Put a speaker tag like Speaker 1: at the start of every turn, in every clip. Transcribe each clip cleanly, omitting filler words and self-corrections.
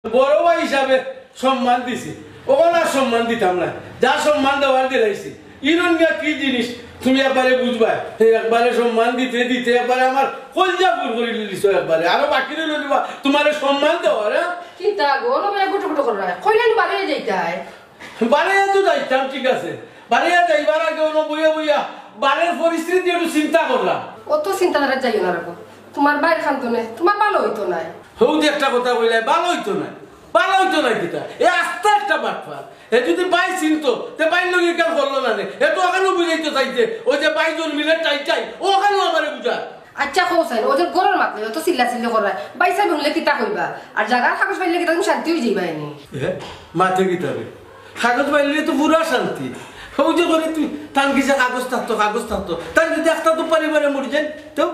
Speaker 1: বড় ভাই হিসাবে সম্মান দিছি, ওখানে আর সম্মান দিতাম না, যা সম্মান দেওয়ার দিলাইছি। ইরনিয়া কি জিনিস তুমি একবারে বুঝবা, একবারে সম্মান দিতে দিতে একবারে আমার কলজা পুর করে দিছ একবারে। আরো বাকি রইল দিবা তোমার সম্মান দেওয়ার।
Speaker 2: কি তা গো নবে গুটো গুটো করে কইলেন বাড়ি যাইতাই
Speaker 1: বাড়িয়া তো যাইতাম, ঠিক আছে, বাড়িয়া যাইবার আগে অন্য বইয়া বইয়া বাড়ির পরিস্থিতি একটু চিন্তা করলাম।
Speaker 2: অত চিন্তা ধারা যাইও না রাখো, তোমার বাইরে খান্ত নেই, তোমার ভালো হইতো না।
Speaker 1: হৌদি একটা কথা বললে ভালো হইতো না, ভালো হইতো না কিতা এ আস্তে একটা বাটফার। এ যদি বাই চিনতো তে বাইর লগে কেন করলো না রে, এ তো ওখানেও বুঝাইতে চাইছে, ওই যে বাইজন মিলে চাই ওখানেও আমারে বুঝা।
Speaker 2: আচ্ছা কৌসাইন ও যে গরর মাতলে অত চিল্লা চিল্লি করা বাইসা বললে কিতা কইবা, আর জায়গার কাগজ পাইলে কিতা তুমি শান্তি হয়ে যাইবা এনে
Speaker 1: মাথে কিতাবে কাগজ পাইলে তো পুরা শান্তি। ওই যে করে তুই তার কিছু কাগজ থাকতো তার যদি একটা তো পরিবারে মরে যান তো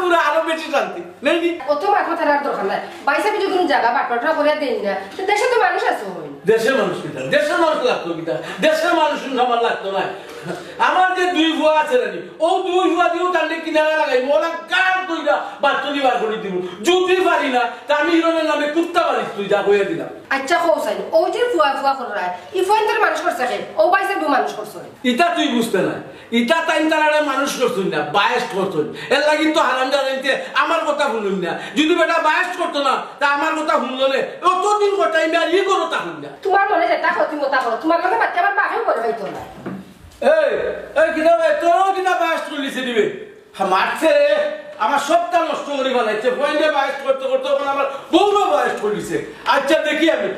Speaker 1: পুরা আরো বেশি শান্তি নেই।
Speaker 2: অত মাথা থাকার দরকার নাই, বাইসা যদি কোনো জায়গা বাটপাটা করে দেন না, দেশে তো মানুষ আছে।
Speaker 1: দেশের মানুষ কিতা, দেশের মানুষ লাগতো কিতা, দেশের মানুষ আমার লাগতো না। আমার যে দুই ভুয়া আছে রানি, ও দুই ভুয়া দিয়েও তার কিনারা লাগাই ওরা কার তুইটা বাচ্চা বার করে দিব। যদি পারি না তা আমি হিরনের নামে কুত্তা পারিস তুই যা হইয়া দিলাম।
Speaker 2: আচ্ছা কৌসাইন ও যে ফুয়া করে ই ফোন মানুষ করছে ও বাইসা দু মানুষ করছে
Speaker 1: ইটা তুই বুঝতে না, ইটা টাইম তারা মানুষ করছুন না, বায়াস করছুন। এর লাগি তো হারাম জানাইতে আমার কথা শুনুন না। যদি বেটা বায়াস করতো না তা আমার কথা শুনলো না, অতদিন কথাই আর ই করো তা শুন না।
Speaker 2: তোমার মনে যেটা ক্ষতি মতা করো, তোমার লগে বাচ্চা আমার বাহেও করে হইতো না।
Speaker 1: এই কিনা ভাই তোরও কিনা বায়াস করলিছে দিবে মারছে রে, আমার সবটা নষ্ট করে ফেলাইছে। পয়েন্টে বায়াস করতে করতে আমার বউরও বায়াস করলিছে। আচ্ছা দেখি আমি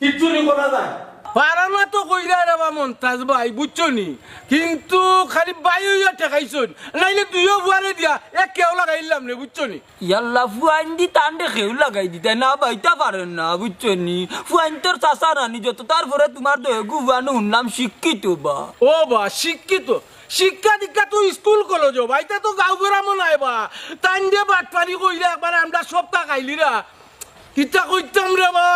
Speaker 1: কিচ্ছু নি করা যায় পারানা তো কইরা রে বা মন্তাজ ভাই বুঝছো নি, কিন্তু খালি বায়ু ঠেকাইছুন, নাইলে দুইও বুয়ারে দিয়া এক কেউ লাগাইলাম রে বুঝছো নি।
Speaker 3: ইয়াল্লা ফুয়াইন দি টান্ডে খেউ লাগাই দিতে না বাইতা পারেন না বুঝছো নি। ফুয়াইন তোর চাষা রানি যত, তারপরে তোমার দয়ে গুবানো শুনলাম শিক্ষিত বা।
Speaker 1: ও বা শিক্ষিত, শিক্ষা দীক্ষা তো স্কুল কলেজ ভাইটা তো গাঁও গ্রামও নাই বা। তাই দিয়ে বাটপানি কইলে একবার আমরা সপ্তাহ খাইলিরা কিতা কইতাম রে বা,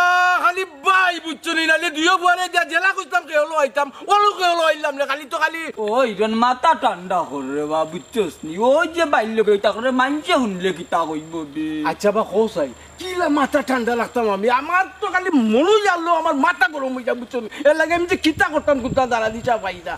Speaker 1: খালি বাই বুঝছো নি, নাইলে দুইও বুয়ারে দিয়া জেলা কইতাম কেউলো আইতাম ওলো কেউলো আইলাম রে, খালি তো খালি
Speaker 3: ওই জন মাথা ঠান্ডা করে বা বুঝছোস নি। ওই যে বাইল কইতা করে মানছে শুনলে কিতা কইব বে।
Speaker 1: আচ্ছা বা কৌসাই কিলা মাথা ঠান্ডা লাগতাম আমি, আমার তো খালি মনু জানলো আমার মাথা গরম হইয়া বুঝছো নি। এর লাগে আমি যে কিতা করতাম কুত্তা দাঁড়া দিছা পাইতা।